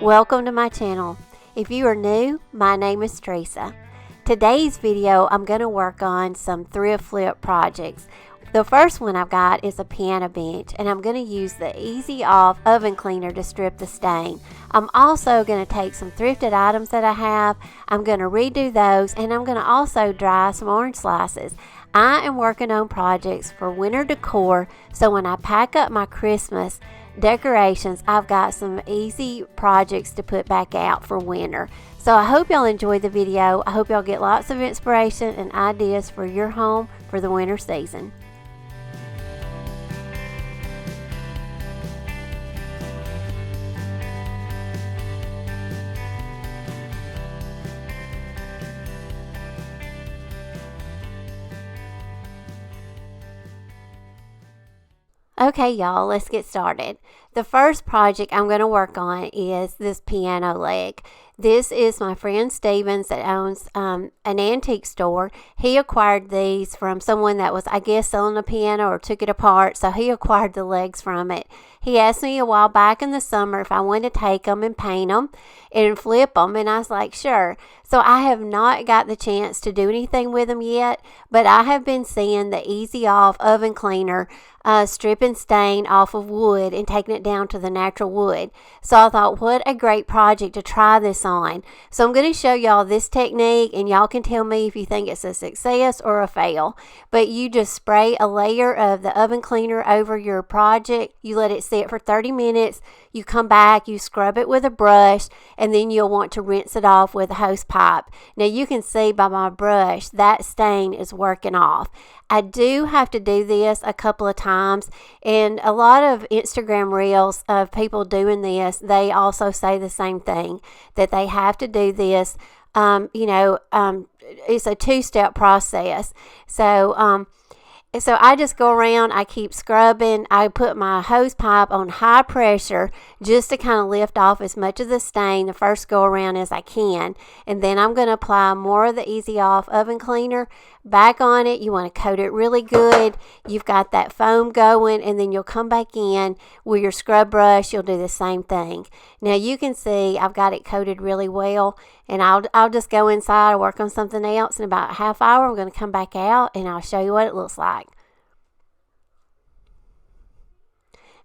Welcome to my channel. If you are new, my name is Teresa. Today's video I'm going to work on some thrift flip projects. The first one I've got is a piano bench, and I'm going to use the Easy Off oven cleaner to strip the stain. I'm also going to take some thrifted items that I have, I'm going to redo those, and I'm going to also dry some orange slices. I am working on projects for winter decor, so when I pack up my Christmas decorations, I've got some easy projects to put back out for winter. So I hope y'all enjoyed the video. I hope y'all get lots of inspiration and ideas for your home for the winter season. Okay, y'all, let's get started. The first project I'm going to work on is this piano leg. This is my friend Stevens that owns an antique store. He acquired these from someone that was, I guess, selling a piano or took it apart, so he acquired the legs from it. He asked me a while back in the summer if I wanted to take them and paint them and flip them, and I was like, sure. So I have not got the chance to do anything with them yet, but I have been seeing the Easy Off oven cleaner stripping stain off of wood and taking it down to the natural wood. So I thought, what a great project to try this on. So I'm going to show y'all this technique, and y'all can tell me if you think it's a success or a fail. But you just spray a layer of the oven cleaner over your project. You let it sit for 30 minutes. You come back, you scrub it with a brush, and then you'll want to rinse it off with a hose pipe. Now you can see by my brush that stain is working off. I do have to do this a couple of times, and a lot of Instagram reels of people doing this, they also say the same thing, that they have to do this. It's a two-step process. So I just go around, I keep scrubbing, I put my hose pipe on high pressure just to kind of lift off as much of the stain the first go around as I can. And then I'm going to apply more of the Easy Off oven cleaner back on it. You want to coat it really good. You've got that foam going, and then you'll come back in with your scrub brush. You'll do the same thing. Now you can see I've got it coated really well, and I'll just go inside and work on something else. In about a half hour, I'm going to come back out and I'll show you what it looks like.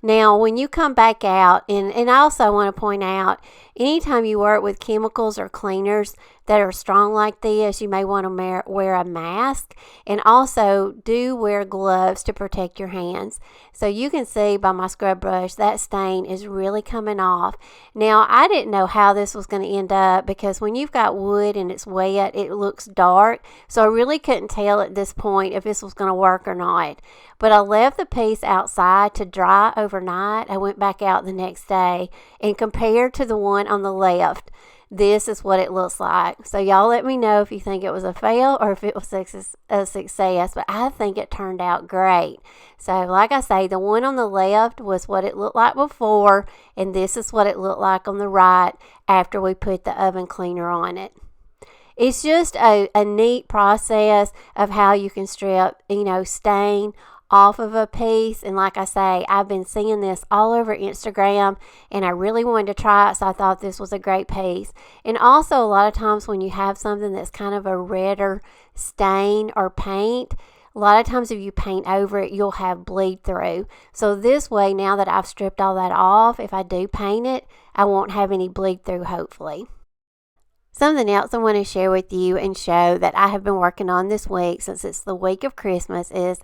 Now, when you come back out, and I also want to point out, anytime you work with chemicals or cleaners that are strong like this, you may want to wear a mask, and also do wear gloves to protect your hands. So you can see by my scrub brush that stain is really coming off. Now, I didn't know how this was going to end up, because when you've got wood and it's wet, it looks dark. So I really couldn't tell at this point if this was going to work or not. But I left the piece outside to dry overnight. I went back out the next day, and compared to the one on the left, this is what it looks like. So y'all let me know if you think it was a fail or if it was a success, but I think it turned out great. So like I say, the one on the left was what it looked like before, and this is what it looked like on the right after we put the oven cleaner on it. It's just a neat process of how you can strip, stain off of a piece. And like I say, I've been seeing this all over Instagram, and I really wanted to try it, so I thought this was a great piece. And also, a lot of times when you have something that's kind of a redder stain or paint, a lot of times if you paint over it, you'll have bleed through. So this way, now that I've stripped all that off, if I do paint it, I won't have any bleed through, hopefully. Something else I want to share with you and show that I have been working on this week, since it's the week of Christmas, is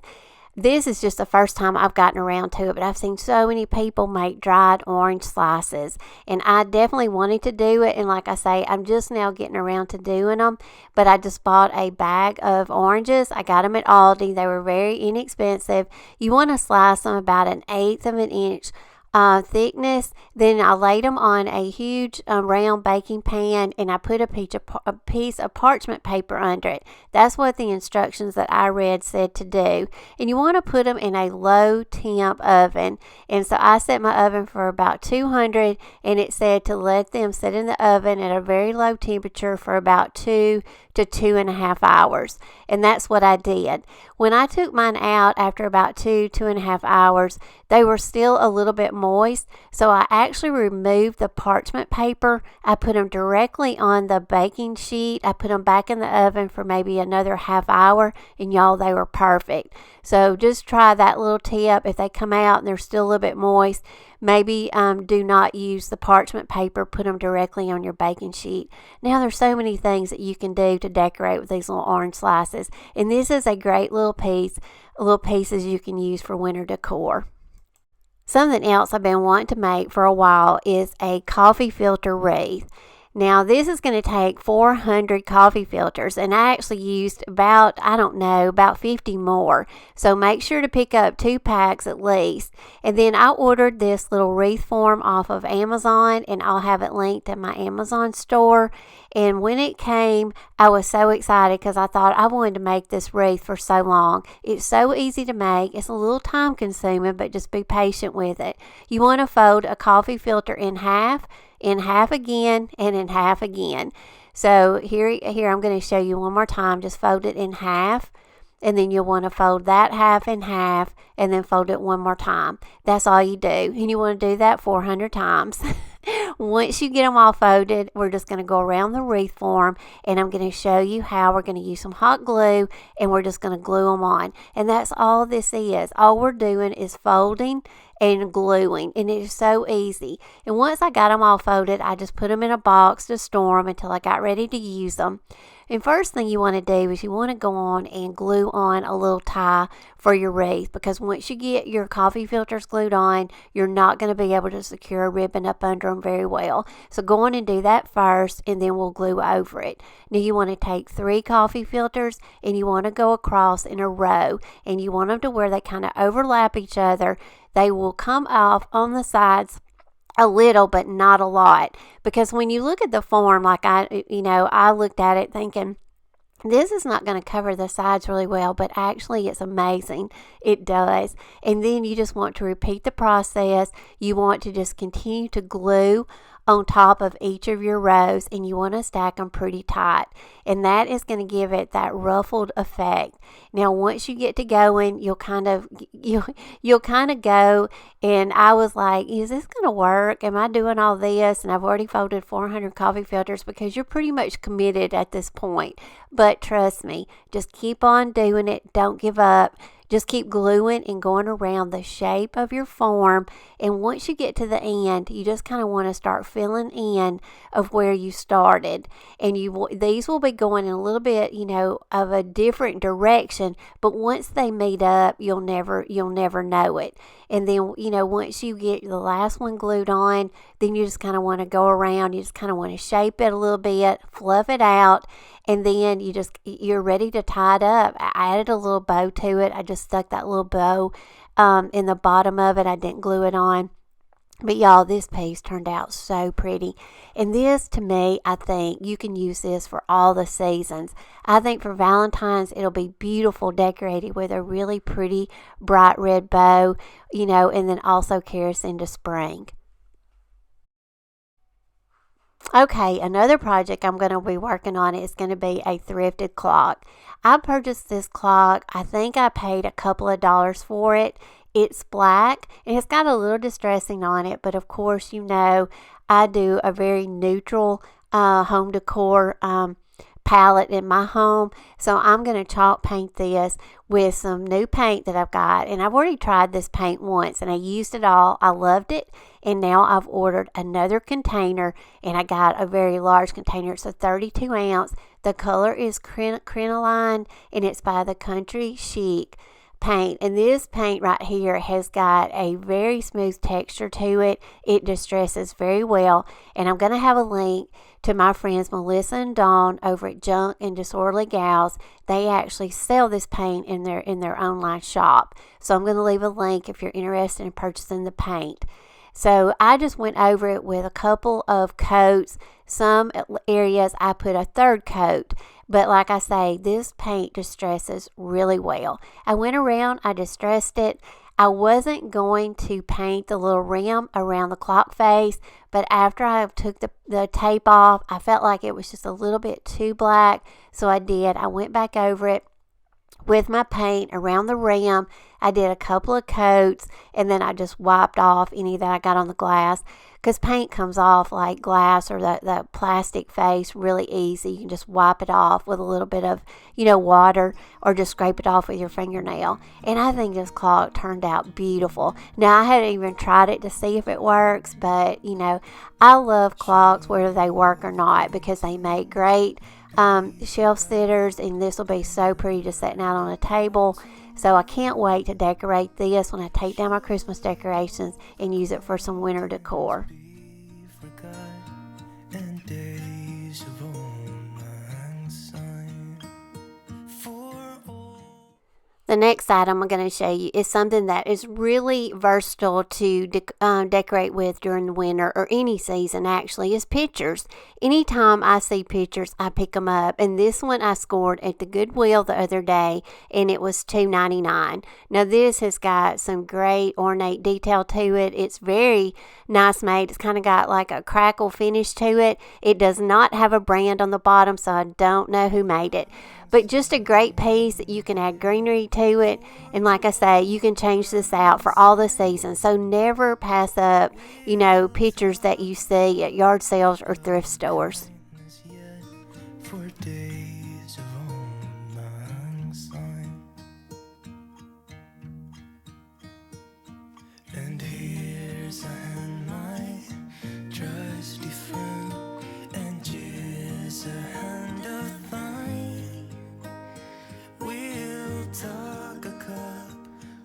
this is just the first time I've gotten around to it, but I've seen so many people make dried orange slices, and I definitely wanted to do it. And like I say, I'm just now getting around to doing them, but I just bought a bag of oranges. I got them at Aldi. They were very inexpensive. You want to slice them about 1/8 of an inch thickness. Then I laid them on a huge round baking pan, and I put a piece of parchment paper under it. That's what the instructions that I read said to do. And you want to put them in a low temp oven. And so I set my oven for about 200, and it said to let them sit in the oven at a very low temperature for about 2 to to 2.5 hours. And that's what I did. When I took mine out after about 2.5 hours, they were still a little bit moist. So I actually removed the parchment paper. I put them directly on the baking sheet. I put them back in the oven for maybe another half hour, and y'all, they were perfect. So just try that little tip. If they come out and they're still a little bit moist, maybe do not use the parchment paper. Put them directly on your baking sheet. Now there's so many things that you can do to decorate with these little orange slices. And this is a great little pieces you can use for winter decor. Something else I've been wanting to make for a while is a coffee filter wreath. Now this is going to take 400 coffee filters, and I actually used about 50 more. So make sure to pick up 2 packs at least. And then I ordered this little wreath form off of Amazon, and I'll have it linked in my Amazon store. And when it came, I was so excited because I thought I wanted to make this wreath for so long. It's so easy to make. It's a little time consuming, but just be patient with it. You want to fold a coffee filter in half again, and in half again. So here I'm going to show you one more time. Just fold it in half, and then you'll want to fold that half in half, and then fold it one more time. That's all you do, and you want to do that 400 times. Once you get them all folded, we're just going to go around the wreath form, and I'm going to show you how we're going to use some hot glue, and we're just going to glue them on. And that's all this is. All we're doing is folding and gluing, and it is so easy. And once I got them all folded, I just put them in a box to store them until I got ready to use them. And first thing you want to do is you want to go on and glue on a little tie for your wreath, because once you get your coffee filters glued on, you're not going to be able to secure a ribbon up under them very well. So go on and do that first, and then we'll glue over it. Now you want to take 3 coffee filters, and you want to go across in a row, and you want them to where they kind of overlap each other. They will come off on the sides a little, but not a lot, because when you look at the form, like I looked at it thinking, this is not going to cover the sides really well, but actually it's amazing. It does. And then you just want to repeat the process. You want to just continue to glue on top of each of your rows, and you want to stack them pretty tight, and that is going to give it that ruffled effect. Now once you get to going, you'll kind of go, and I was like, is this going to work? Am I doing all this? And I've already folded 400 coffee filters, because you're pretty much committed at this point. But trust me, just keep on doing it. Don't give up. Just keep gluing and going around the shape of your form. And once you get to the end, you just kind of want to start filling in of where you started. And these will be going in a little bit, of a different direction. But once they meet up, you'll never know it. And then, once you get the last one glued on, then you just kind of want to go around. You just kind of want to shape it a little bit, fluff it out, and then you're ready to tie it up. I added a little bow to it. I just stuck that little bow in the bottom of it. I didn't glue it on. But y'all, this piece turned out so pretty. And this, to me, I think you can use this for all the seasons. I think for Valentine's, it'll be beautiful decorated with a really pretty bright red bow, and then also carry us into spring. Okay, another project I'm going to be working on is going to be a thrifted clock. I purchased this clock. I think I paid a couple of dollars for it. It's black, and it's got a little distressing on it, but of course, I do a very neutral home decor palette in my home, so I'm going to chalk paint this with some new paint that I've got. And I've already tried this paint once, and I used it all. I loved it, and now I've ordered another container, and I got a very large container. It's a 32 ounce. The color is Crinoline, and it's by the Country Chic paint. And this paint right here has got a very smooth texture to it. It distresses very well, and I'm going to have a link to my friends Melissa and Dawn over at JUNQUE and Disorderly Gals. They actually sell this paint in their online shop, so I'm going to leave a link if you're interested in purchasing the paint. So I just went over it with a couple of coats. Some areas I put a third coat, but like I say, this paint distresses really well. I went around, I distressed it, I wasn't going to paint the little rim around the clock face, but after I took the tape off, I felt like it was just a little bit too black, so I did. I went back over it with my paint around the rim. I did a couple of coats, and then I just wiped off any that I got on the glass, because paint comes off like glass or the plastic face really easy. You can just wipe it off with a little bit of, water, or just scrape it off with your fingernail. And I think this clock turned out beautiful. Now, I hadn't even tried it to see if it works, but, I love clocks whether they work or not, because they make great shelf sitters, and this will be so pretty just sitting out on a table. So I can't wait to decorate this when I take down my Christmas decorations and use it for some winter decor. The next item I'm going to show you is something that is really versatile to decorate with during the winter, or any season actually, is pictures. Anytime I see pictures, I pick them up. And this one I scored at the Goodwill the other day, and it was $2.99. Now this has got some great ornate detail to it. It's very nice made. It's kind of got like a crackle finish to it. It does not have a brand on the bottom, so I don't know who made it. But just a great piece that you can add greenery to it. And like I say, you can change this out for all the seasons. So never pass up, pictures that you see at yard sales or thrift stores. And here's a hand, my trusty friend, and just a hand of thine. We'll talk a cup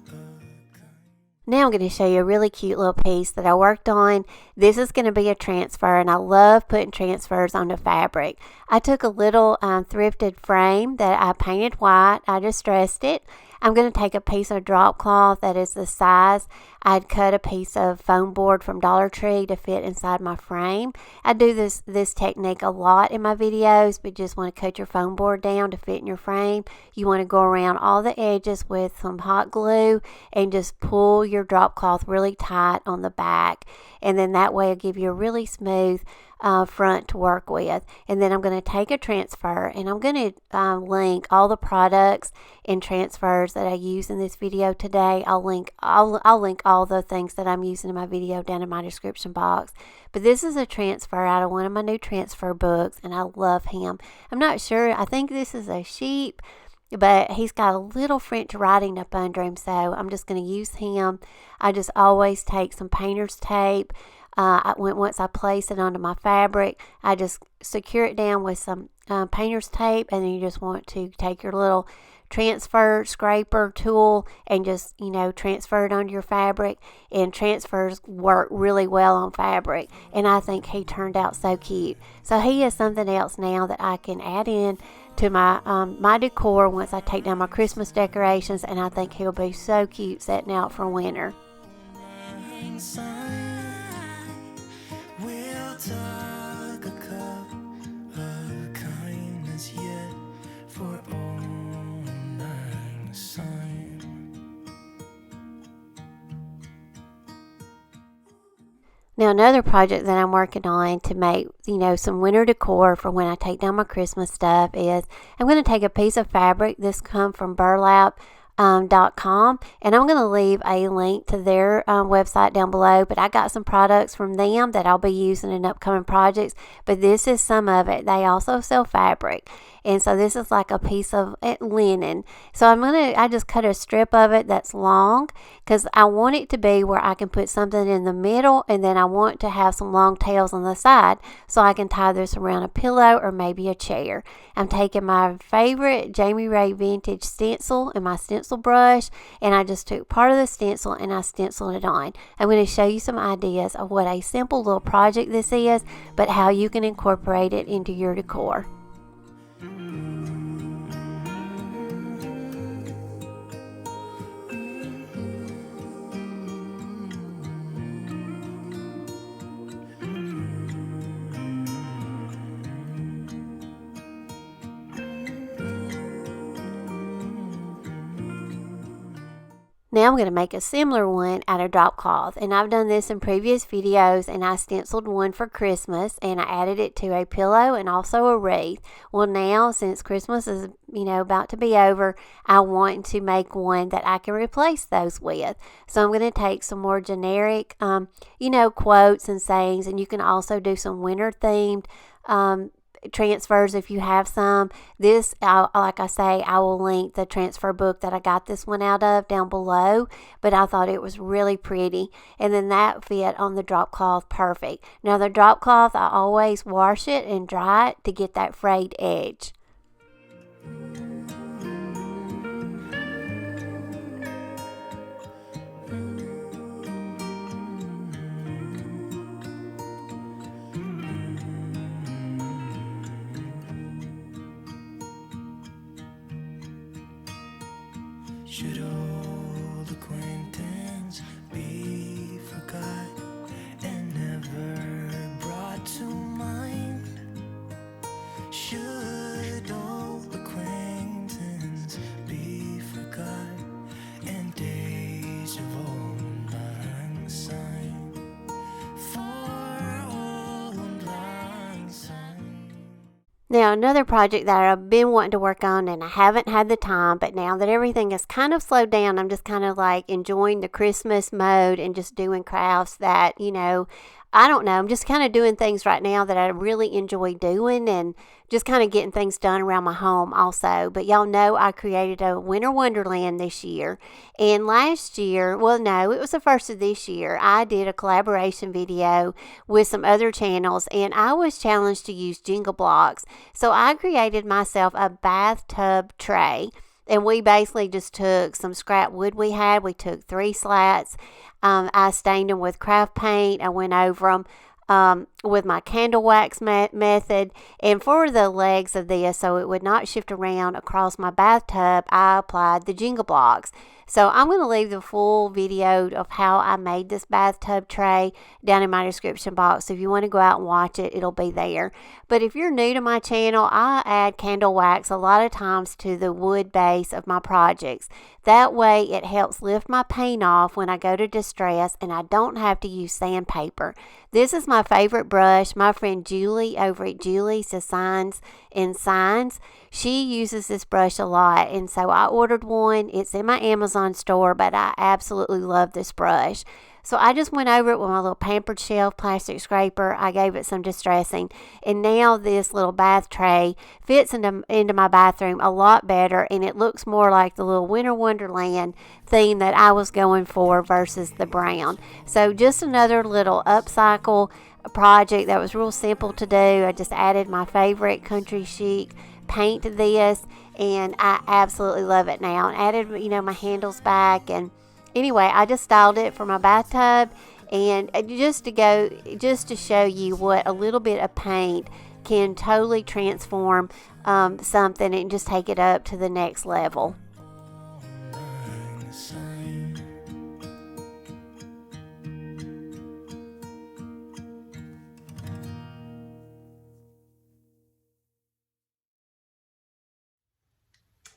of. Now I'm going to show you a really cute little piece that I worked on. This is going to be a transfer, and I love putting transfers onto fabric. I took a little thrifted frame that I painted white. I distressed it. I'm going to take a piece of Dropcloth that is the size. I'd cut a piece of foam board from Dollar Tree to fit inside my frame. I do this technique a lot in my videos, but just want to cut your foam board down to fit in your frame. You want to go around all the edges with some hot glue and just pull your Dropcloth really tight on the back. And then that way it'll give you a really smooth front to work with. And then I'm going to take a transfer, and I'm going to link all the products and transfers that I use in this video today. I'll link all the things that I'm using in my video down in my description box. But this is a transfer out of one of my new transfer books, and I love him. I'm not sure. I think this is a sheep, but he's got a little French writing up under him, so I'm just going to use him. I just always take some painter's tape. Once I place it onto my fabric, I just secure it down with some painter's tape, and then you just want to take your little transfer scraper tool and just, transfer it onto your fabric. And transfers work really well on fabric, and I think he turned out so cute. So he is something else now that I can add in to my decor once I take down my Christmas decorations, and I think he'll be so cute setting out for winter. We'll talk a cup of kindness yet for all mankind. Now, another project that I'm working on to make, some winter decor for when I take down my Christmas stuff is I'm going to take a piece of fabric. This comes from burlap.com, and I'm going to leave a link to their website down below. But I got some products from them that I'll be using in upcoming projects, but this is some of it. They also sell fabric, and so this is like a piece of linen. So I just cut a strip of it that's long, because I want it to be where I can put something in the middle, and then I want to have some long tails on the side so I can tie this around a pillow or maybe a chair. I'm taking my favorite Jamie Ray vintage stencil and my stencil brush, and I just took part of the stencil and I stenciled it on. I'm going to show you some ideas of what a simple little project this is, but how you can incorporate it into your decor. Now I'm going to make a similar one out of drop cloth, and I've done this in previous videos, and I stenciled one for Christmas and I added it to a pillow and also a wreath. Well, now since Christmas is about to be over, I want to make one that I can replace those with. So I'm going to take some more generic quotes and sayings, and you can also do some winter themed transfers if you have some. This, like I say, I will link the transfer book that I got this one out of down below, but I thought it was really pretty, and then that fit on the drop cloth perfect. Now the drop cloth, I always wash it and dry it to get that frayed edge. Should old acquaintance be forgot and never brought to mind? Should old acquaintance be forgot and days of old lang syne for old lang syne? Now, another project that I've been wanting to work on and I haven't had the time, but now that everything has kind of slowed down, I'm just kind of like enjoying the Christmas mode and just doing crafts that, I don't know, I'm just kind of doing things right now that I really enjoy doing and just kind of getting things done around my home also. But y'all know I created a winter wonderland this year. And last year, well, no, it was the first of this year, I did a collaboration video with some other channels, and I was challenged to use Jingle blocks. So I created myself a bathtub tray. And we basically just took some scrap wood we had. We took 3 slats. I stained them with craft paint. I went over them with my candle wax method. And for the legs of this, so it would not shift around across my bathtub, I applied the Jingle blocks. So I'm going to leave the full video of how I made this bathtub tray down in my description box. So if you want to go out and watch it, it'll be there. But if you're new to my channel, I add candle wax a lot of times to the wood base of my projects. That way it helps lift my paint off when I go to distress, and I don't have to use sandpaper. This is my favorite brush. My friend Julie over at Julie's Designs and Signs, she uses this brush a lot, and so I ordered one. It's in my Amazon store, but I absolutely love this brush. So I just went over it with my little Pampered Shelf plastic scraper. I gave it some distressing, and now this little bath tray fits into my bathroom a lot better, and it looks more like the little Winter Wonderland theme that I was going for versus the brown. So just another little upcycle project that was real simple to do. I just added my favorite Country Chic paint to this, and I absolutely love it now. And added my handles back, and anyway, I just styled it for my bathtub, and just to show you what a little bit of paint can totally transform something and just take it up to the next level.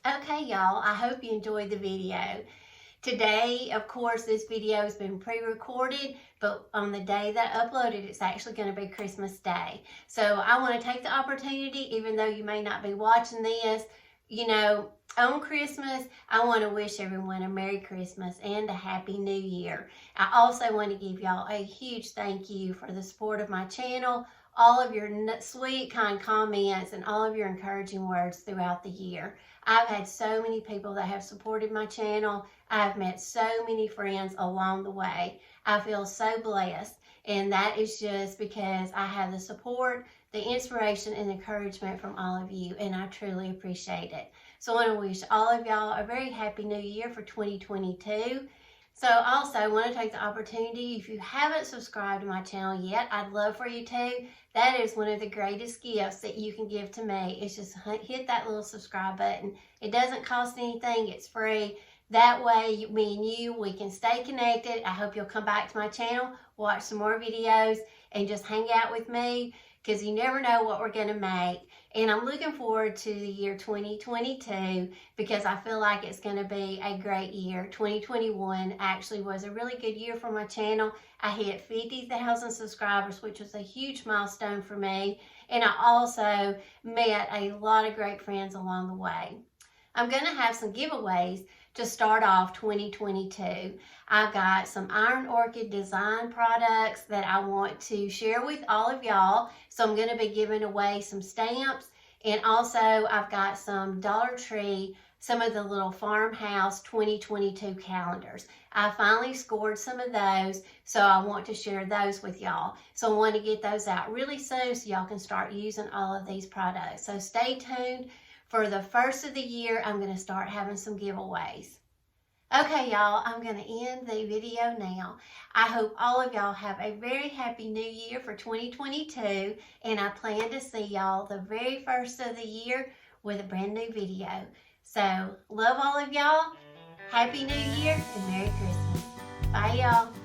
Okay, y'all, I hope you enjoyed the video. Today, of course, this video has been pre-recorded, but on the day that I uploaded, it's actually going to be Christmas Day. So I want to take the opportunity, even though you may not be watching this, on Christmas, I want to wish everyone a Merry Christmas and a Happy New Year. I also want to give y'all a huge thank you for the support of my channel, all of your sweet, kind comments, and all of your encouraging words throughout the year. I've had so many people that have supported my channel. I've met so many friends along the way. I feel so blessed, and that is just because I have the support, the inspiration, and encouragement from all of you, and I truly appreciate it. So I want to wish all of y'all a very happy new year for 2022. So also, I want to take the opportunity, if you haven't subscribed to my channel yet, I'd love for you to. That is one of the greatest gifts that you can give to me. It's just hit that little subscribe button. It doesn't cost anything. It's free. That way, me and you, we can stay connected. I hope you'll come back to my channel, watch some more videos, and just hang out with me. because you never know what we're going to make. And I'm looking forward to the year 2022 because I feel like it's going to be a great year. 2021 actually was a really good year for my channel. I hit 50,000 subscribers, which was a huge milestone for me. And I also met a lot of great friends along the way. I'm going to have some giveaways to start off 2022. I've got some Iron Orchid design products that I want to share with all of y'all. So I'm going to be giving away some stamps, and also I've got some Dollar Tree, some of the little Farmhouse 2022 calendars. I finally scored some of those, so I want to share those with y'all. So I want to get those out really soon so y'all can start using all of these products. So stay tuned. For the first of the year, I'm going to start having some giveaways. Okay, y'all, I'm going to end the video now. I hope all of y'all have a very happy new year for 2022, and I plan to see y'all the very first of the year with a brand new video. So, love all of y'all. Happy New Year and Merry Christmas. Bye, y'all.